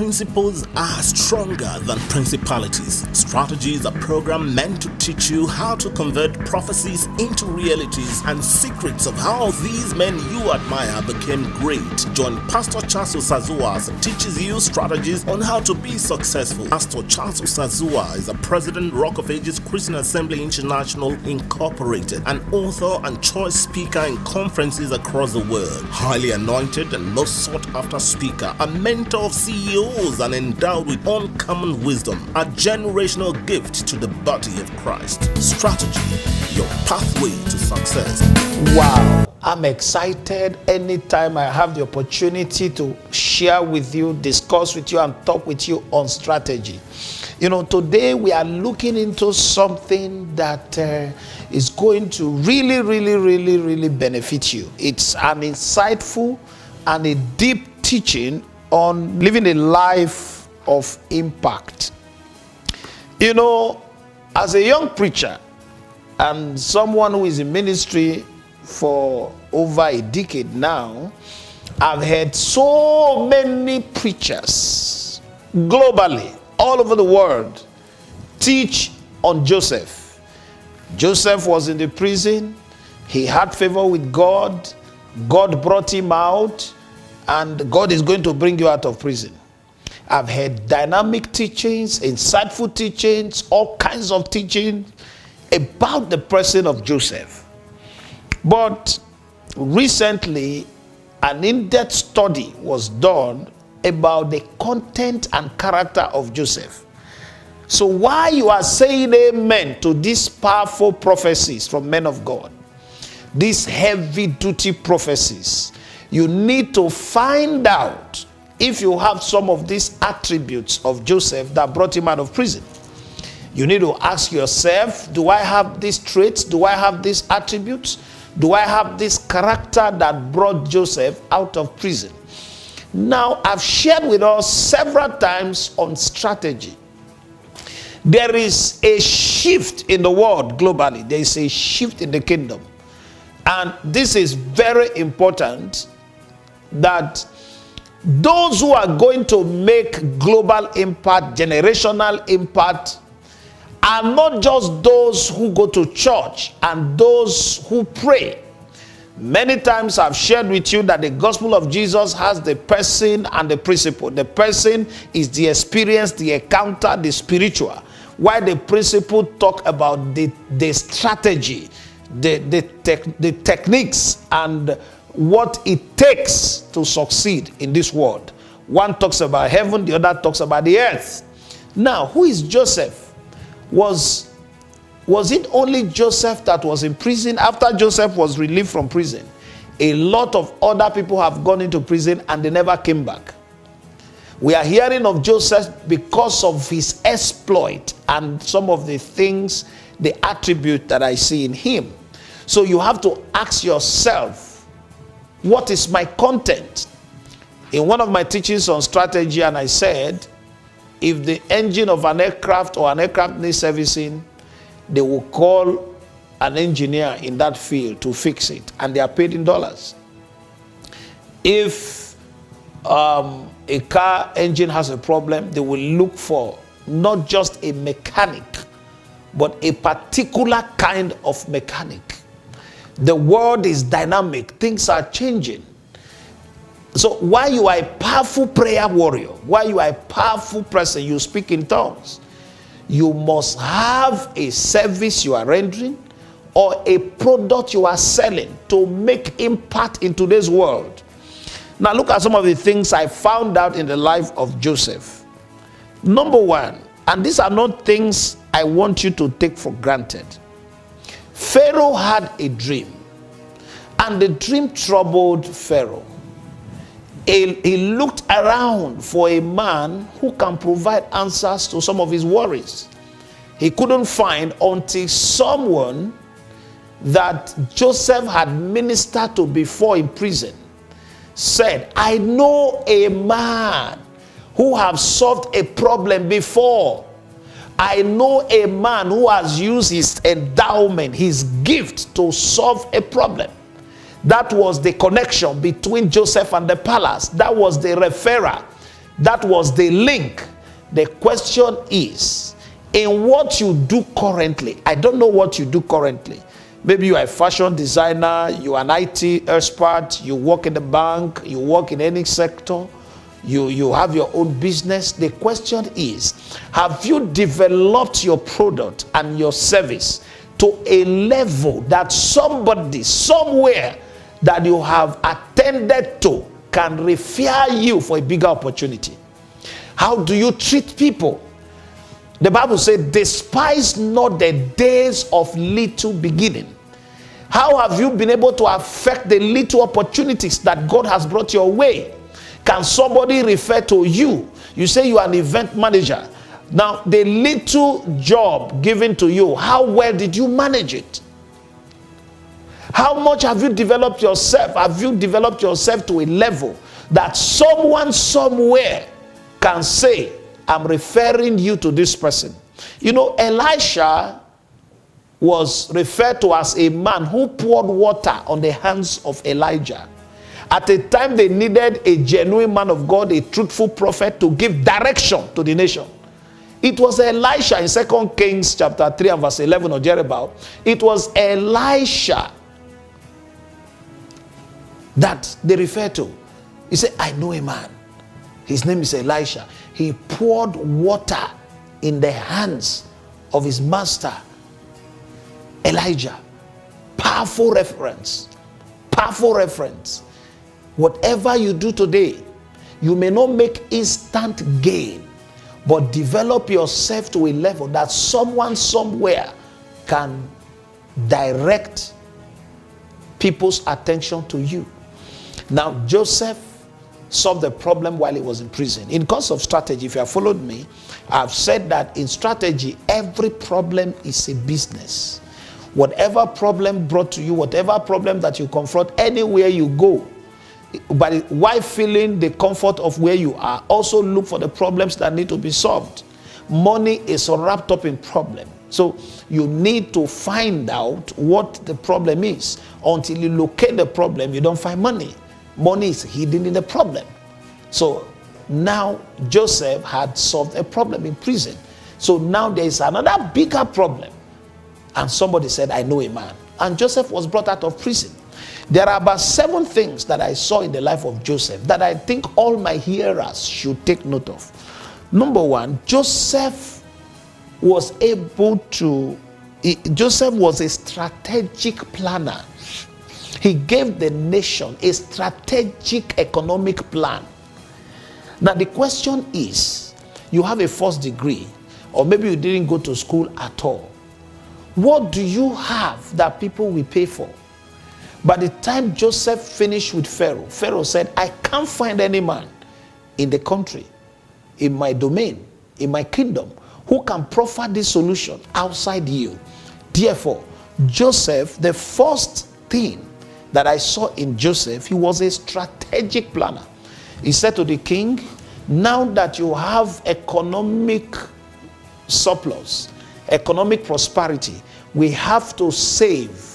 principles are stronger than principalities. Strategy is a program meant to teach you how to convert prophecies into realities and secrets of how these men you admire became great. Join Pastor Charles Osazua as he teaches you strategies on how to be successful. Pastor Charles Osazua is a president, Rock of Ages Christian Assembly International Incorporated, an author and choice speaker in conferences across the world. Highly anointed and most sought after speaker, a mentor of CEOs and endowed with uncommon wisdom, a generational gift to the body of Christ. Strategy, your pathway to success. Wow, I'm excited anytime I have the opportunity to share with you, discuss with you, and talk with you on strategy. You know, today we are looking into something that is going to really benefit you. It's an insightful and a deep teaching on living a life of impact. You know, as a young preacher and someone who is in ministry for over a decade now, I've heard so many preachers globally, all over the world, teach on Joseph. Joseph was in the prison. He had favor with God. God brought him out, and God is going to bring you out of prison. I've heard dynamic teachings, insightful teachings, all kinds of teaching about the person of Joseph. But recently, an in-depth study was done about the content and character of Joseph. So while you are saying amen to these powerful prophecies from men of God, these heavy-duty prophecies, you need to find out if you have some of these attributes of Joseph that brought him out of prison. You need to ask yourself, do I have these traits? Do I have these attributes? Do I have this character that brought Joseph out of prison? Now, I've shared with us several times on strategy. There is a shift in the world globally. There is a shift in the kingdom. And this is very important, that those who are going to make global impact, generational impact, are not just those who go to church and those who pray. Many times I've shared with you that the gospel of Jesus has the person and the principle. The person is the experience, the encounter, the spiritual. While the principle talk about the strategy, the techniques, and what it takes to succeed in this world. One talks about heaven, the other talks about the earth. Now, who is Joseph? Was it only Joseph that was in prison? After Joseph was relieved from prison, a lot of other people have gone into prison and they never came back. We are hearing of Joseph because of his exploit and some of the things, the attribute that I see in him. So you have to ask yourself, what is my content? In one of my teachings on strategy, and I said, if the engine of an aircraft or an aircraft needs servicing, they will call an engineer in that field to fix it, and they are paid in dollars. If a car engine has a problem, they will look for not just a mechanic, but a particular kind of mechanic. The world is dynamic. Things are changing. So while you are a powerful prayer warrior, while you are a powerful person, you speak in tongues, you must have a service you are rendering or a product you are selling to make impact in today's world. Now look at some of the things I found out in the life of Joseph. Number one, and these are not things I want you to take for granted. Pharaoh had a dream, and the dream troubled Pharaoh. He looked around for a man who can provide answers to some of his worries. He couldn't find until someone that Joseph had ministered to before in prison said, I know a man who has solved a problem before. I know a man who has used his endowment, his gift, to solve a problem. That was the connection between Joseph and the palace. That was the referrer. That was the link. The question is, in what you do currently, I don't know what you do currently. Maybe you are a fashion designer, you are an IT expert, you work in the bank, you work in any sector, you have your own business. The question is, have you developed your product and your service to a level that somebody, somewhere that you have attended to can refer you for a bigger opportunity? How do you treat people? The Bible says, despise not the days of little beginning. How have you been able to affect the little opportunities that God has brought your way? Can somebody refer to you? You say you are an event manager. Now, the little job given to you, how well did you manage it? How much have you developed yourself? Have you developed yourself to a level that someone somewhere can say, I'm referring you to this person? You know, Elisha was referred to as a man who poured water on the hands of Elijah. At a time they needed a genuine man of God, a truthful prophet to give direction to the nation. It was Elisha in 2 Kings chapter 3 and verse 11 or thereabout. It was Elisha that they refer to. He said, I know a man. His name is Elisha. He poured water in the hands of his master, Elijah. Powerful reference. Powerful reference. Whatever you do today, you may not make instant gain, but develop yourself to a level that someone somewhere can direct people's attention to you. Now, Joseph solved the problem while he was in prison. In course of strategy, if you have followed me, I've said that in strategy, every problem is a business. Whatever problem brought to you, whatever problem that you confront, anywhere you go, but while feeling the comfort of where you are, also look for the problems that need to be solved. Money is wrapped up in problem. So you need to find out what the problem is. Until you locate the problem, you don't find money. Money is hidden in the problem. So now Joseph had solved a problem in prison. So now there is another bigger problem. And somebody said, I know a man. And Joseph was brought out of prison. There are about 7 things that I saw in the life of Joseph that I think all my hearers should take note of. Number 1, Joseph was a strategic planner. He gave the nation a strategic economic plan. Now the question is, you have a first degree, or maybe you didn't go to school at all. What do you have that people will pay for? By the time Joseph finished with Pharaoh, Pharaoh said, I can't find any man in the country, in my domain, in my kingdom, who can proffer this solution outside you. Therefore, Joseph, the first thing that I saw in Joseph, he was a strategic planner. He said to the king, now that you have economic surplus, economic prosperity, we have to save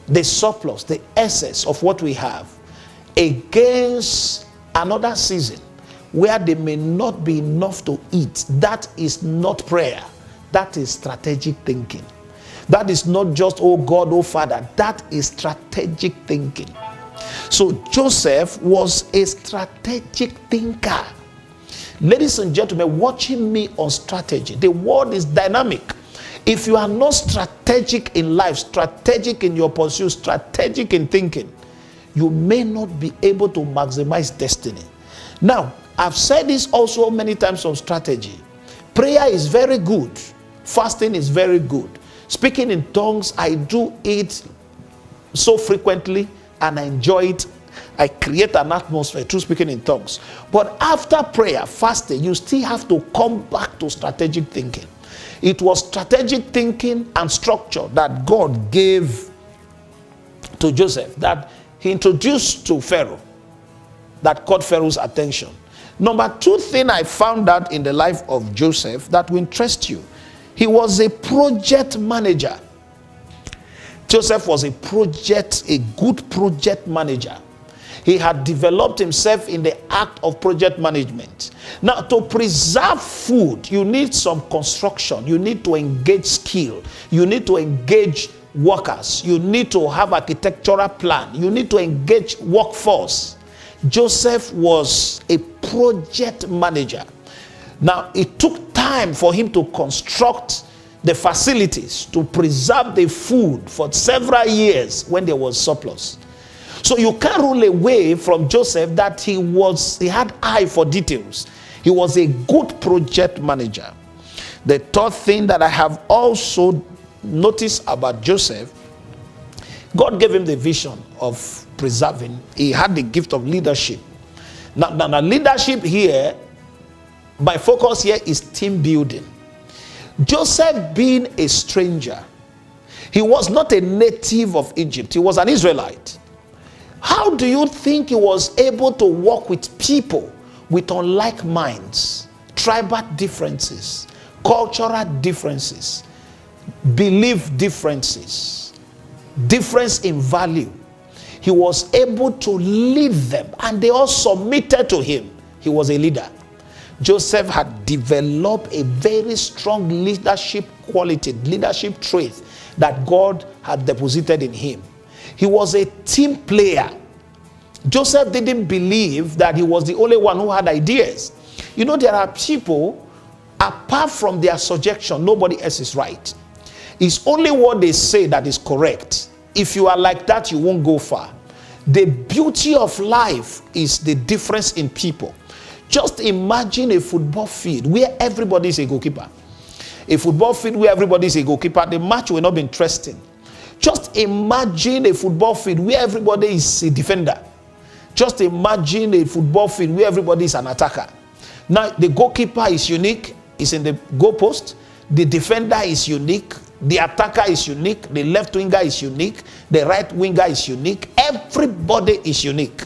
the surplus, the excess of what we have, against another season where there may not be enough to eat. That is not prayer. That is strategic thinking. That is not just, oh God, oh Father. That is strategic thinking. So Joseph was a strategic thinker. Ladies and gentlemen, watching me on strategy, the world is dynamic. If you are not strategic in life, strategic in your pursuit, strategic in thinking, you may not be able to maximize destiny. Now, I've said this also many times on strategy. Prayer is very good. Fasting is very good. Speaking in tongues, I do it so frequently and I enjoy it. I create an atmosphere through speaking in tongues. But after prayer, fasting, you still have to come back to strategic thinking. It was strategic thinking and structure that God gave to Joseph, that he introduced to Pharaoh, that caught Pharaoh's attention. Number 2 thing I found out in the life of Joseph that will interest you. He was a project manager. Joseph was a good project manager. He had developed himself in the act of project management. Now, to preserve food, you need some construction. You need to engage skill. You need to engage workers. You need to have architectural plan. You need to engage workforce. Joseph was a project manager. Now, it took time for him to construct the facilities to preserve the food for several years when there was surplus. So you can't rule away from Joseph that he had eye for details. He was a good project manager. The third thing that I have also noticed about Joseph, God gave him the vision of preserving. He had the gift of leadership. Now leadership here, my focus here is team building. Joseph being a stranger, he was not a native of Egypt. He was an Israelite. How do you think he was able to work with people with unlike minds, tribal differences, cultural differences, belief differences, difference in value? He was able to lead them, and they all submitted to him. He was a leader. Joseph had developed a very strong leadership quality, leadership trait that God had deposited in him. He was a team player. Joseph didn't believe that he was the only one who had ideas. You know, there are people, apart from their suggestion, nobody else is right. It's only what they say that is correct. If you are like that, you won't go far. The beauty of life is the difference in people. Just imagine a football field where everybody is a goalkeeper. A football field where everybody is a goalkeeper, the match will not be interesting. Just imagine a football field where everybody is a defender. Just imagine a football field where everybody is an attacker. Now, the goalkeeper is unique, is in the goalpost. The defender is unique. The attacker is unique. The left winger is unique. The right winger is unique. Everybody is unique.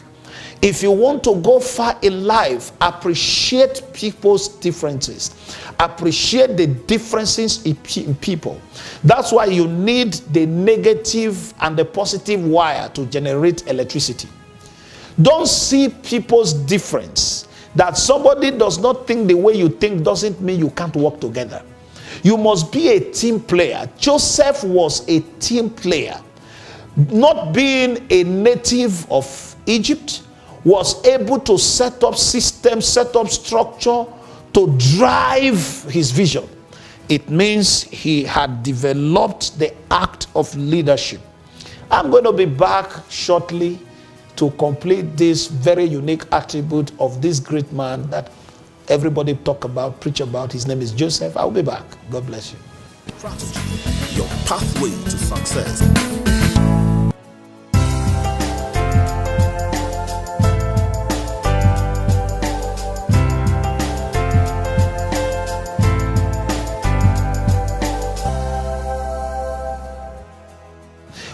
If you want to go far in life, appreciate people's differences. Appreciate the differences in people. That's why you need the negative and the positive wire to generate electricity. Don't see people's difference. That somebody does not think the way you think doesn't mean you can't work together. You must be a team player. Joseph was a team player. Not being a native of Egypt, was able to set up systems, set up structure to drive his vision. It means he had developed the act of leadership. I'm going to be back shortly to complete this very unique attribute of this great man that everybody talk about, preach about. His name is Joseph. I'll be back. God bless you. Strategy, your pathway to success.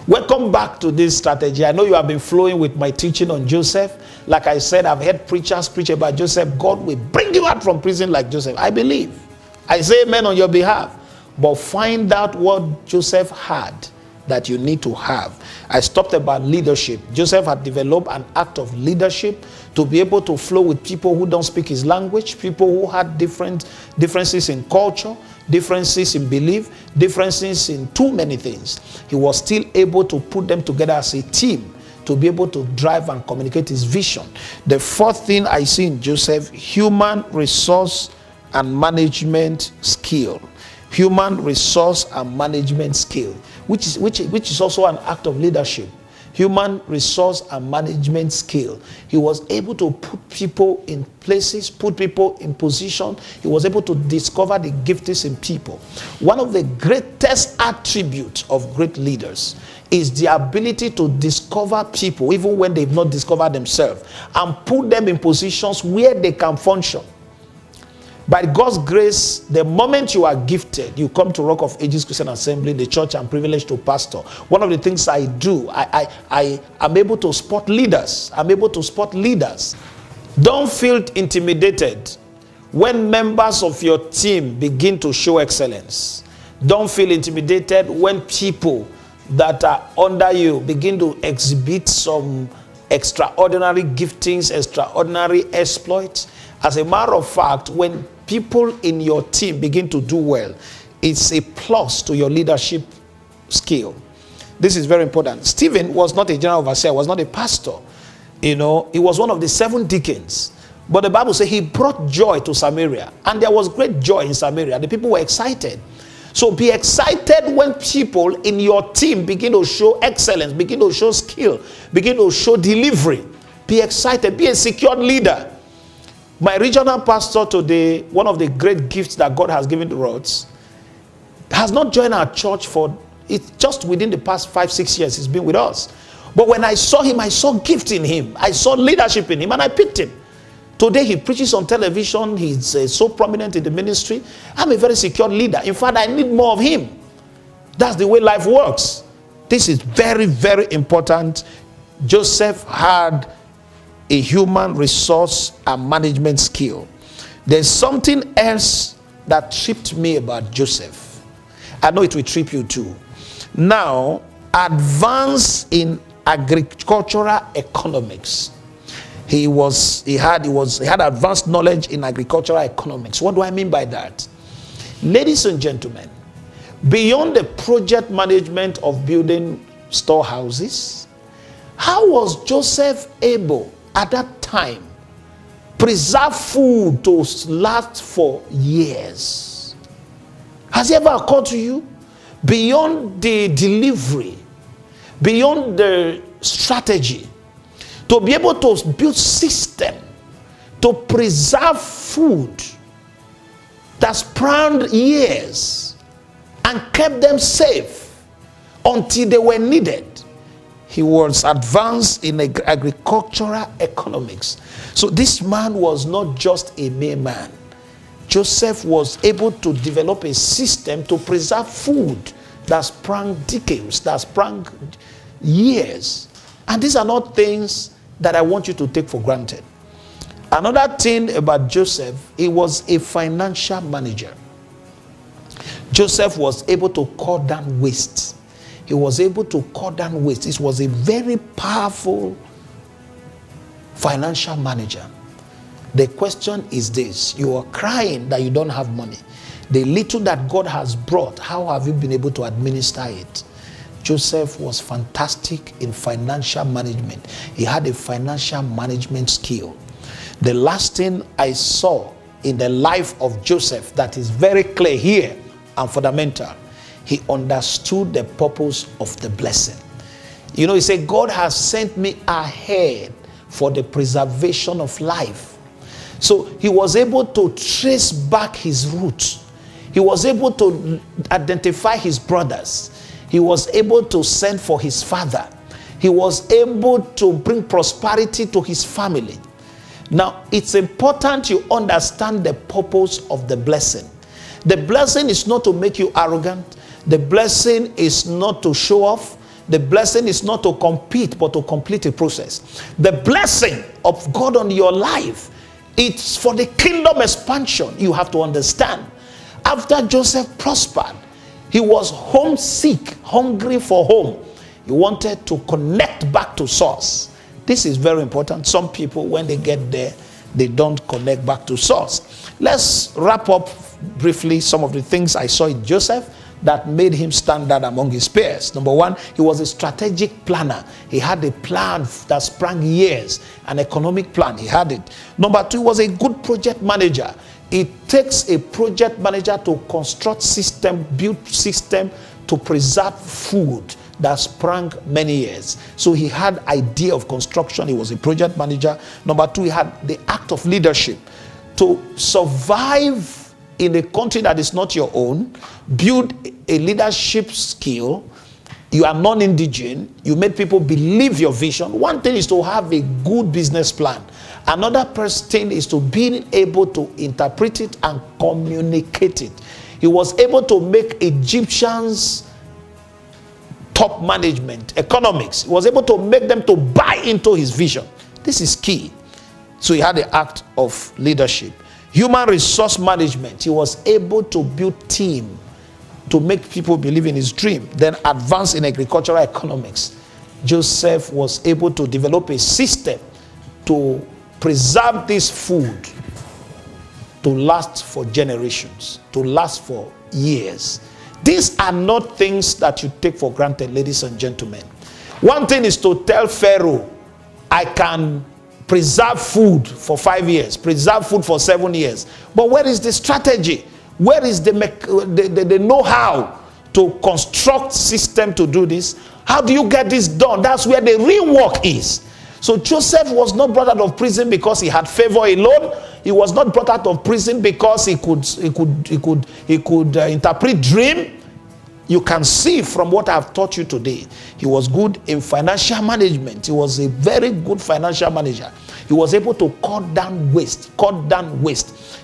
Welcome back to this strategy. I know you have been flowing with my teaching on Joseph. Like I said, I've heard preachers preach about Joseph. God will bring you out from prison like Joseph. I believe. I say amen on your behalf. But find out what Joseph had that you need to have. I stopped about leadership. Joseph had developed an act of leadership to be able to flow with people who don't speak his language, people who had differences in culture, differences in belief, differences in too many things. He was still able to put them together as a team to be able to drive and communicate his vision. The fourth thing I see in Joseph, human resource and management skill. Human resource and management skill, which is also an act of leadership. Human resource and management skill. He was able to put people in places, put people in position. He was able to discover the giftings in people. One of the greatest attributes of great leaders is the ability to discover people, even when they've not discovered themselves, and put them in positions where they can function. By God's grace, the moment you are gifted, you come to Rock of Ages Christian Assembly, the church I'm privileged to pastor. One of the things I do, I am able to spot leaders. I'm able to spot leaders. Don't feel intimidated when members of your team begin to show excellence. Don't feel intimidated when people that are under you begin to exhibit some extraordinary giftings, extraordinary exploits. As a matter of fact, when people in your team begin to do well, it's a plus to your leadership skill. This is very important. Stephen was not a general overseer, was not a pastor. He was one of the 7 deacons. But the Bible says he brought joy to Samaria. And there was great joy in Samaria. The people were excited. So be excited when people in your team begin to show excellence, begin to show skill, begin to show delivery. Be excited. Be a secured leader. My regional pastor today, one of the great gifts that God has given to us, has not joined our church it's just within the past 5-6 years he's been with us. But when I saw him, I saw gift in him. I saw leadership in him, and I picked him. Today he preaches on television. He's so prominent in the ministry. I'm a very secure leader. In fact, I need more of him. That's the way life works. This is very, very important. Joseph had a human resource and management skill. There's something else that tripped me about Joseph. I know it will trip you too. Now, advance in agricultural economics. He had advanced knowledge in agricultural economics. What do I mean by that? Ladies and gentlemen, beyond the project management of building storehouses, how was Joseph able at that time preserve food to last for years? Has it ever occurred to you? Beyond the delivery, beyond the strategy, to be able to build system to preserve food that spanned years and kept them safe until they were needed. He was advanced in agricultural economics. So this man was not just a mere man. Joseph was able to develop a system to preserve food that sprang decades, that sprang years. And these are not things that I want you to take for granted. Another thing about Joseph, he was a financial manager. Joseph was able to cut down waste. He was able to cut down waste. This was a very powerful financial manager. The question is this: you are crying that you don't have money. The little that God has brought, how have you been able to administer it? Joseph was fantastic in financial management. He had a financial management skill. The last thing I saw in the life of Joseph that is very clear here and fundamental, he understood the purpose of the blessing. He said, God has sent me ahead for the preservation of life. So he was able to trace back his roots. He was able to identify his brothers. He was able to send for his father. He was able to bring prosperity to his family. Now, it's important you understand the purpose of the blessing. The blessing is not to make you arrogant. The blessing is not to show off. The blessing is not to compete, but to complete a process. The blessing of God on your life, it's for the kingdom expansion. You have to understand. After Joseph prospered, he was homesick, hungry for home. He wanted to connect back to source. This is very important. Some people, when they get there, they don't connect back to source. Let's wrap up briefly some of the things I saw in Joseph that made him stand out among his peers. Number one, he was a strategic planner. He had a plan that sprang years, an economic plan. He had it. Number two, he was a good project manager. It takes a project manager to construct system, build system to preserve food that sprang many years. So he had idea of construction. He was a project manager. Number two, he had the act of leadership. To survive in a country that is not your own, build a leadership skill. You are non-indigent. You made people believe your vision. One thing is to have a good business plan. Another thing is to be able to interpret it and communicate it. He was able to make Egyptians top management, economics. He was able to make them to buy into his vision. This is key. So he had the act of leadership. Human resource management. He was able to build team to make people believe in his dream. Then advance in agricultural economics. Joseph was able to develop a system to preserve this food to last for generations, to last for years. These are not things that you take for granted, ladies and gentlemen. One thing is to tell Pharaoh, I can preserve food for 5 years, preserve food for 7 years. But where is the strategy? Where is the know-how to construct system to do this? How do you get this done? That's where the real work is. So Joseph was not brought out of prison because he had favor alone. He was not brought out of prison because he could interpret dream. You can see from what I've taught you today, he was good in financial management. He was a very good financial manager. He was able to cut down waste.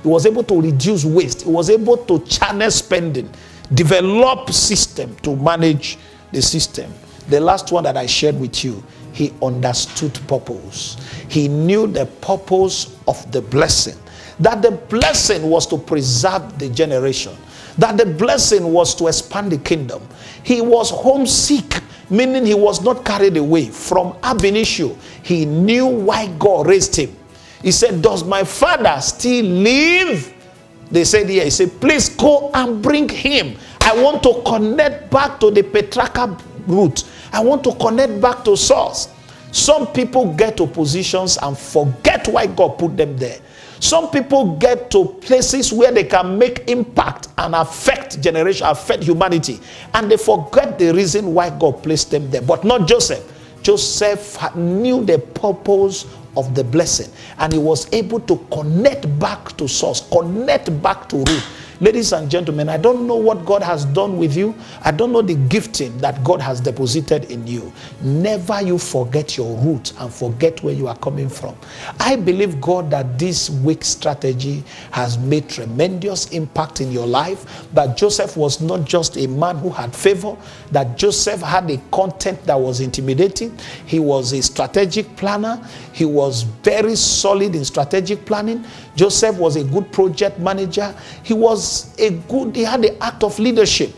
He was able to reduce waste. He was able to channel spending, develop system to manage the system. The last one that I shared with you, he understood purpose. He knew the purpose of the blessing. That the blessing was to preserve the generation. That the blessing was to expand the kingdom. He was homesick, meaning he was not carried away from ab initio. He knew why God raised him. He said, does my father still live? They said, yeah. He said, please go and bring him. I want to connect back to the patriarchal root. I want to connect back to source. Some people get to positions and forget why God put them there. Some people get to places where they can make impact and affect generation, affect humanity. And they forget the reason why God placed them there. But not Joseph. Joseph knew the purpose of the blessing. And he was able to connect back to source, connect back to root. Ladies and gentlemen, I don't know what God has done with you. I don't know the gifting that God has deposited in you. Never you forget your root and forget where you are coming from. I believe, God, that this weak strategy has made tremendous impact in your life. That Joseph was not just a man who had favor. That Joseph had a content that was intimidating. He was a strategic planner. He was very solid in strategic planning. Joseph was a good project manager. He had the act of leadership.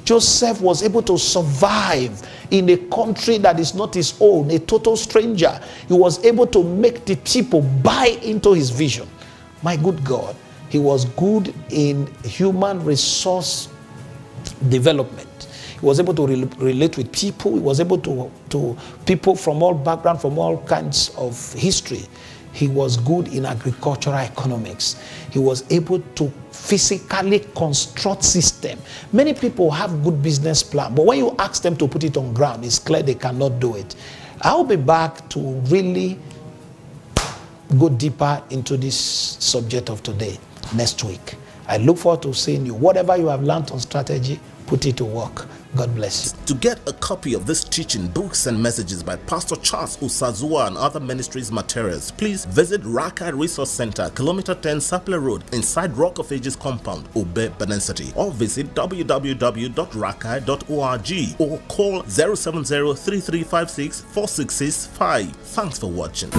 Joseph was able to survive in a country that is not his own, a total stranger. He was able to make the people buy into his vision. My good God, he was good in human resource development. He was able to relate with people. He was able to people from all backgrounds, from all kinds of history. He was good in agricultural economics. He was able to physically construct system. Many people have good business plan, but when you ask them to put it on ground, it's clear they cannot do it. I'll be back to really go deeper into this subject of today next week. I look forward to seeing you. Whatever you have learned on strategy, put it to work. God bless. To get a copy of this teaching, books and messages by Pastor Charles Usazua and other ministries materials, please visit Rakai Resource Center, Kilometer 10 Sapler Road, inside Rock of Ages compound, Obe, Benin City, or visit www.rakai.org or call 070-3356-4665. Thanks for watching.